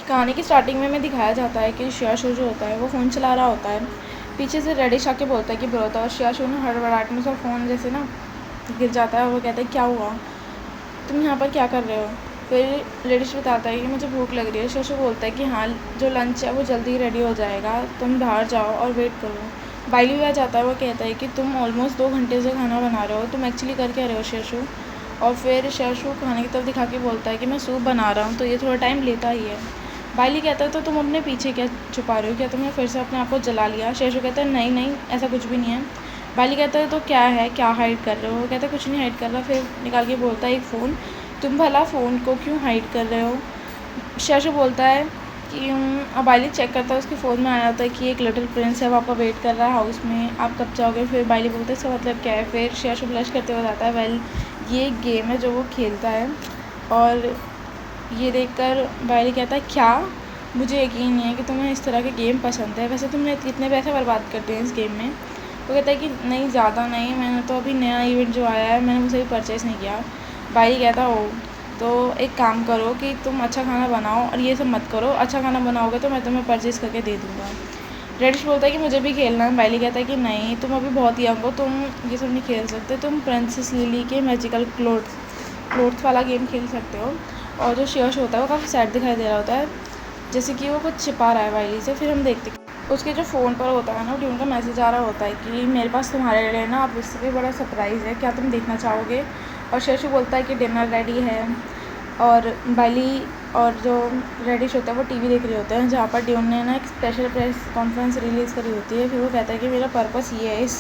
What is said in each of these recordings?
कहानी की स्टार्टिंग में दिखाया जाता है कि शियाशु जो होता है वो फ़ोन चला रहा होता है। पीछे से रेडिश आके बोलता है कि ब्रो, और शियाशु ना हड़बड़ाहट में उसका फ़ोन जैसे ना गिर जाता है और वो कहता है क्या हुआ, तुम यहाँ पर क्या कर रहे हो। फिर रेडिश बताता है कि मुझे भूख लग रही है। शियाशु बोलता है कि हाँ, जो लंच है वो जल्दी रेडी हो जाएगा, तुम बाहर जाओ और वेट करो। बाइली भी आ जाता है, वो कहता है कि तुम ऑलमोस्ट 2 घंटे से खाना बना रहे हो, तुम एक्चुअली कर क्या रहे हो शियाशु। और फिर शियाशु खाने की तरफ दिखा के बोलता है कि मैं सूप बना रहा हूँ, तो ये थोड़ा टाइम लेता ही है। बाइली कहता है तो तुम अपने पीछे क्या छुपा रहे हो, क्या तुमने फिर से अपने आप को जला लिया। शियाशु कहता है नहीं नहीं, ऐसा कुछ भी नहीं है। बाइली कहता है तो क्या है, क्या हाइड कर रहे हो। वो कहता है कुछ नहीं हाइड कर रहा। फिर निकाल के बोलता है एक फ़ोन, तुम भला फ़ोन को क्यों हाइड कर रहे हो। शियाशु बोलता है कि अब बाइली चेक करता है, उसके फ़ोन में आया होता है कि एक लिटिल प्रिंस है, वो आपका वेट कर रहा है हाउस में, आप कब जाओगे। फिर बाइली बोलता है इसका मतलब क्या है। फिर शियाशु ब्लश करते हुए बताता है वेल ये एक गेम है जो वो खेलता है। और ये देखकर बाइली कहता है क्या, मुझे यकीन नहीं है कि तुम्हें इस तरह के गेम पसंद है, वैसे तुमने कितने पैसे बर्बाद करते हैं इस गेम में। वो कहता है कि नहीं ज़्यादा नहीं, मैंने तो अभी नया इवेंट जो आया है मैंने उसे भी परचेज़ नहीं किया। बाइली कहता हो तो एक काम करो कि तुम अच्छा खाना बनाओ और ये सब मत करो, अच्छा खाना बनाओगे तो मैं तुम्हें परचेज़ करके दे दूँगा। रेडिश बोलता है कि मुझे भी खेलना है। बाइली कहता है कि नहीं, तुम अभी बहुत यंग हो, तुम ये सब नहीं खेल सकते, तुम प्रिंसेस लिली के मैजिकल क्लोथ्स वाला गेम खेल सकते हो। और जो शियाशु होता है वो काफ़ी सैड दिखाई दे रहा होता है, जैसे कि वो कुछ छिपा रहा है बाइली से। फिर हम देखते उसके जो फ़ोन पर होता है ना, ड्यून का मैसेज आ रहा होता है कि मेरे पास तुम्हारे लिए ना अब इससे भी बड़ा सरप्राइज़ है, क्या तुम देखना चाहोगे। और शियाशु बोलता है कि डिनर रेडी है। और बाइली और जो रेडिश होता है वो टीवी देख रहे होते हैं, जहाँ पर ड्यून ने ना एक स्पेशल प्रेस कॉन्फ्रेंस रिलीज़ करी होती है। फिर वो कहता है कि मेरा पर्पस ये है इस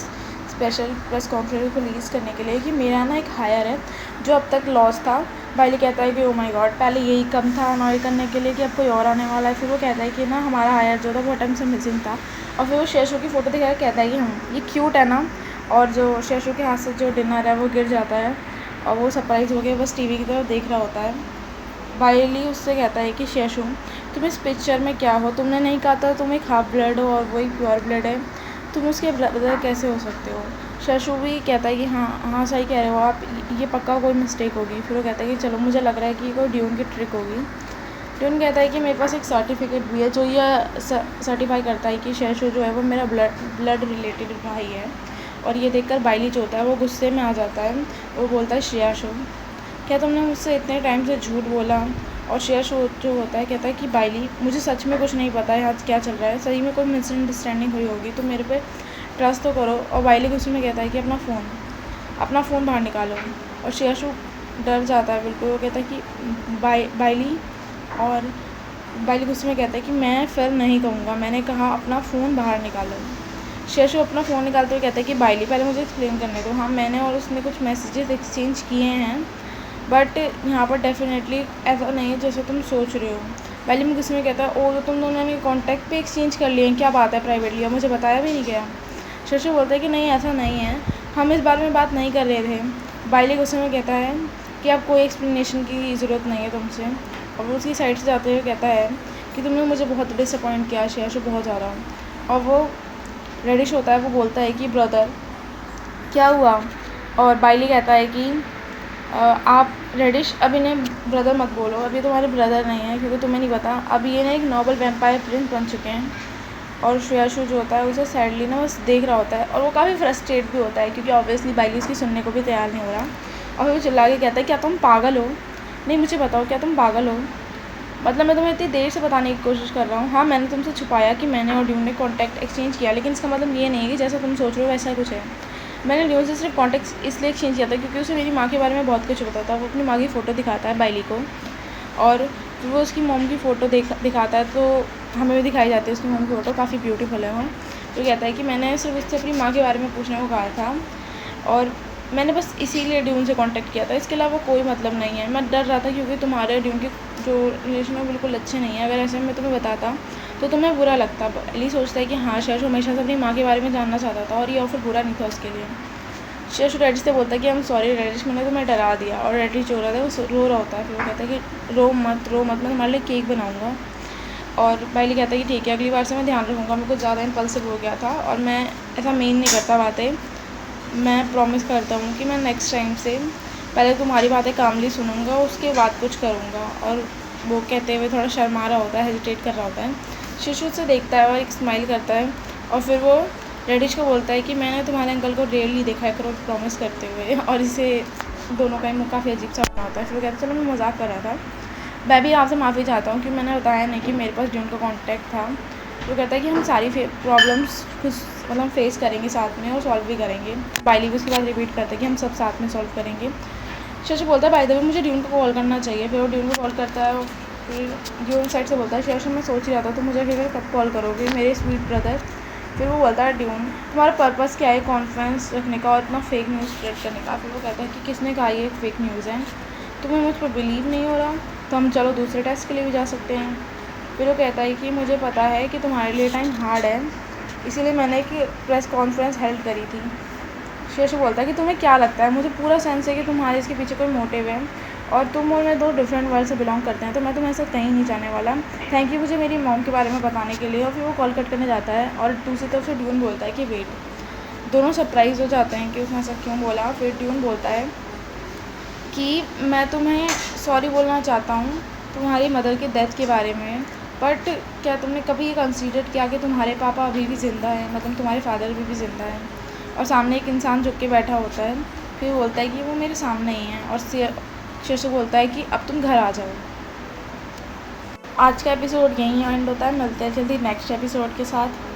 स्पेशल प्रेस कॉन्फ्रेंस को रिलीज़ करने के लिए कि मेरा ना एक हायर है जो अब तक लॉस था। बाइली कहता है कि ओ माय गॉड, पहले यही कम था अनॉय करने के लिए कि अब कोई और आने वाला है। फिर वो कहता है कि ना हमारा हायर जो था बहुत टाइम से मिसिंग था। और फिर वो शियाशु की फ़ोटो दिखा के कहता है कि ये क्यूट है ना। और जो शियाशु के हाथ से जो डिनर है वो गिर जाता है और वो सरप्राइज़ हो गया, बस टीवी की तरफ देख रहा होता है। बाइली उससे कहता है कि शियाशु तुम इस पिक्चर में क्या हो, तुमने नहीं कहा था तुम एक हाफ ब्लड हो और वो एक प्योर ब्लड है, तुम उसके ब्रदर कैसे हो सकते हो। शियाशु भी कहता है कि हाँ हाँ सही कह रहे हो आप, ये पक्का कोई मिस्टेक होगी। फिर वो कहता है कि चलो मुझे लग रहा है कि कोई ड्यून की ट्रिक होगी। ड्यून कहता है कि मेरे पास एक सर्टिफिकेट भी है जो ये सर्टिफाई करता है कि शियाशु जो है वो मेरा ब्लड रिलेटेड भाई है। और ये देखकर बाइली जो होता है वो गुस्से में आ जाता है। वो बोलता है शियाशु क्या तुमने मुझसे इतने टाइम से झूठ बोला। और शियाशु जो होता है कहता है कि बाइली मुझे सच में कुछ नहीं पता है आज क्या चल रहा है, सही में कोई मिसअंडरस्टैंडिंग हुई होगी, तो मेरे पे ट्रस्ट तो करो। और बाइली गुस्से में कहता है कि अपना फ़ोन बाहर निकालो। और शियाशु डर जाता है बिल्कुल। वो कहता है कि बाइली और बाइली गुस्से में कहता है कि मैं फिर नहीं कहूँगा, मैंने कहा अपना फ़ोन बाहर निकालो। शियाशु अपना फ़ोन निकालते हुए कहता है कि बाइली पहले मुझे एक्सप्लेन करने दो। हाँ मैंने और उसने कुछ मैसेजेस एक्सचेंज किए हैं, बट यहाँ पर डेफिनेटली ऐसा नहीं है जैसे तुम सोच रहे हो। बाइली में गुस्से में कहता है ओ तो तुम दोनों ने कॉन्टैक्ट पे एक्सचेंज कर लिए हैं, क्या बात है प्राइवेटली, और मुझे बताया भी नहीं गया। शियाशु बोलता है कि नहीं ऐसा नहीं है, हम इस बारे में बात नहीं कर रहे थे। बाइली गुस्से में कहता है कि अब कोई एक्सप्लेनेशन की ज़रूरत नहीं है तुमसे। और वो उसकी साइड से जाते हुए कहता है कि तुमने मुझे बहुत डिसअपॉइंट किया शियाशु, बहुत ज़्यादा। और वो रेडिश होता है, वो बोलता है कि ब्रदर क्या हुआ। और बाइली कहता है कि आप रेडिश अब इन्हें ब्रदर मत बोलो, अभी तुम्हारे ब्रदर नहीं है क्योंकि तुम्हें नहीं पता, अभी ये ना एक नोबल वैम्पायर प्रिंस बन चुके हैं। और शियाशु जो होता है उसे सैडली ना बस देख रहा होता है और वो काफ़ी फ्रस्ट्रेट भी होता है क्योंकि ऑब्वियसली बाइली उसकी सुनने को भी तैयार नहीं हो रहा। और फिर वो चिल्ला के कहता है क्या तुम पागल हो, नहीं मुझे बताओ क्या तुम पागल हो, मतलब मैं तुम्हें इतनी देर से बताने की कोशिश कर रहा हूँ। हाँ मैंने तुमसे छुपाया कि मैंने और ड्यून ने कॉन्टैक्ट एक्सचेंज किया, लेकिन इसका मतलब ये नहीं है कि जैसा तुम सोच रहे हो वैसा कुछ है। मैंने ड्यून से सिर्फ कॉन्टैक्ट इसलिए एक्सचेंज किया था क्योंकि उसे मेरी माँ के बारे में बहुत कुछ पता था। वो अपनी माँ की फ़ोटो दिखाता है बाइली को और वो उसकी मॉम की फ़ोटो दिखाता है, तो हमें भी दिखाई जाती है उसकी मॉम की फ़ोटो, काफ़ी ब्यूटीफुल है वो। तो कहता है कि मैंने सिर्फ उससे अपनी माँ के बारे में पूछने को कहा था और मैंने बस इसीलिए ड्यून से कांटेक्ट किया था, इसके अलावा कोई मतलब नहीं है। मैं डर रहा था क्योंकि तुम्हारे ड्यून के जो रिलेशन है बिल्कुल अच्छे नहीं है, अगर ऐसे मैं तुम्हें बताता तो तुम्हें बुरा लगता। अली सोचता है कि हाँ शियाशु हमेशा से अपनी माँ के बारे में जानना चाहता था और ये ऑफर बुरा नहीं था उसके लिए। शियाशु रेडिश से बोलता है कि आई एम सॉरी रेडिश, मैंने तुम्हें डरा दिया। और रेडिश जो रहा था वो रो रहा होता है। फिर वो कहता है कि रो मत, मैं तुम्हारे लिए केक बनाऊँगा। और बाइली कहता है कि ठीक है अगली बार से मैं ध्यान रखूँगा, मैं कुछ ज़्यादा इम्पल्सिव हो गया था और मैं ऐसा मेन नहीं करता बातें, मैं प्रॉमिस करता हूँ कि मैं नेक्स्ट टाइम से पहले तुम्हारी बातें कामली सुनूँगा उसके बाद कुछ करूँगा। और वो कहते हुए थोड़ा शर्मा रहा होता है, हेजिटेट कर रहा होता है। शिशु उसे देखता है और एक स्माइल करता है और फिर वो रेडिश को बोलता है कि मैंने तुम्हारे अंकल को रेयरली देखा है, करो प्रॉमिस करते हुए। और इसे दोनों का ही मुँह काफ़ी अजीब सा बना होता है। फिर वो कहता है चलो मैं मजाक कर रहा था, मैं भी आपसे माफ़ी चाहता हूँ कि मैंने बताया नहीं कि मेरे पास ड्यून का कॉन्टैक्ट था। वो कहता है कि हम सारी प्रॉब्लम्स कुछ मतलब फेस करेंगे साथ में और सॉल्व भी करेंगे। बाइली भी उसके बाद रिपीट करते हैं कि हम सब साथ में सॉल्व करेंगे। शशि बोलता है बाय द वे मुझे ड्यून को कॉल करना चाहिए। फिर वो ड्यून को कॉल करता है और फिर ड्यून साइड से बोलता है शशि मैं सोच ही रहा था तो मुझे फिर कब कॉल करोगे मेरे स्वीट ब्रदर। फिर वो बोलता है ड्यून तुम्हारा पर्पस क्या है कॉन्फ्रेंस रखने का और इतना फेक न्यूज़ स्प्रेड करने का। फिर वो कहता है कि किसने कहा ये फेक न्यूज़ है, तुम्हें मुझ पर बिलीव नहीं हो रहा तो हम चलो दूसरे टेस्ट के लिए भी जा सकते हैं। फिर वो कहता है कि मुझे पता है कि तुम्हारे लिए टाइम हार्ड है, इसीलिए मैंने एक प्रेस कॉन्फ्रेंस हेल्ड करी थी। शेष बोलता है कि तुम्हें क्या लगता है, मुझे पूरा सेंस है कि तुम्हारे इसके पीछे कोई मोटिव है और तुम और मैं दो डिफरेंट वर्ल्ड से बिलोंग करते हैं, तो मैं तुम्हें ऐसा कहीं नहीं जाने वाला। थैंक यू मुझे मेरी मॉम के बारे में बताने के लिए। और फिर वो कॉल कट करने जाता है और दूसरी तरफ से ड्यून बोलता है कि वेट। दोनों सरप्राइज़ हो जाते हैं कि उसने ऐसा क्यों बोला। फिर ड्यून बोलता है कि मैं तुम्हें सॉरी बोलना चाहता हूँ तुम्हारी मदर की डेथ के बारे में, बट क्या तुमने कभी ये कंसीडर किया कि तुम्हारे पापा अभी भी ज़िंदा हैं, मतलब तुम्हारे फादर अभी भी ज़िंदा हैं। और सामने एक इंसान झुक के बैठा होता है। फिर बोलता है कि वो मेरे सामने ही है और शेषु बोलता है कि अब तुम घर आ जाओ। आज का एपिसोड यहीं एंड होता है, मिलते हैं जल्दी नेक्स्ट एपिसोड के साथ।